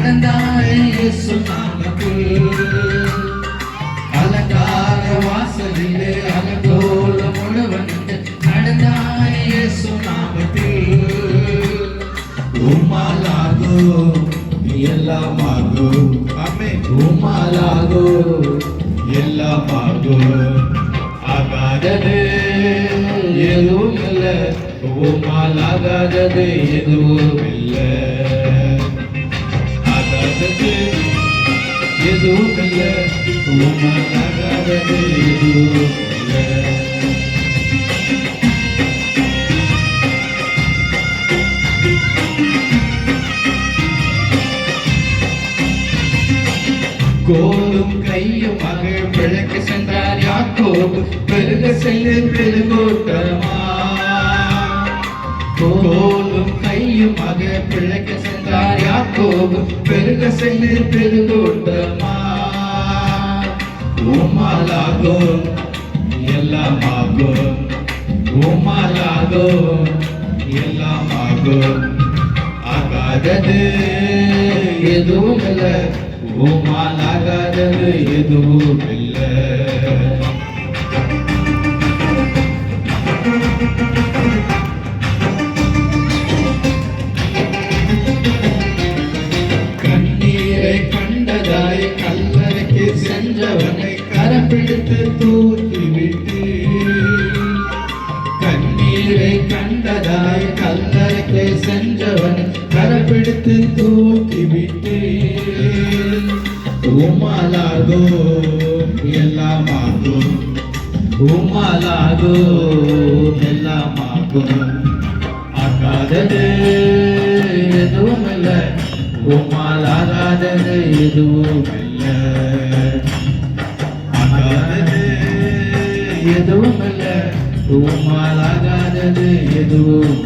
நடந்தாய் இயேசு நாமத்தில் அலங்கார வாசலிலே அலங்கோல முழுவந்து நடந்தாய் இயேசு நாமத்தில் உம்மாலாகோ எல்லாமாகோ ஆமே உம்மாலாகோ எல்லாமாகோ ஆகாதது எதுவும் இல்லை உம்மாலாகாதது எதுவும் இல்லை ஆகாதது எதுவும் இல்லை உம்மாலாகாதது எதுவும் இல்லை கோலும் கையும் மகள் பிழைக்க சென்றார் யாக்கோபு பெருக செல்லு பெருங்கோட்டமா கோலும் கையும் மகள் பிழைக்க சென்றார் யாக்கோபு பெருக செல்லு பெருங்கோட்டமா உம்மாலாகோ எல்லாமாகோ உம்மாலாகோ எல்லாமாகோ ஆகாதது எதுவும் இல்லை உம்மாலாகாதது எதுவும் இல்லை கண்ணீரை கண்டதாய் கல்லறைக்கு சென்றவனை கரப்பிடித்து தூக்கிவிட்டு கண்ணீரை கண்டதாய் கல்லறைக்கு சென்றவனை கரப்பிடித்து தூக்கிவிட்டு உம்மாலாகோ எல்லாமாகோ உம்மாலாகோ எல்லாமாகோ ஆகாதது எதுவும் இல்லை உம்மாலாகாதது எதுவும் இல்லை ஆகாதது எதுவும் இல்லை உம்மாலாகாதது எதுவும்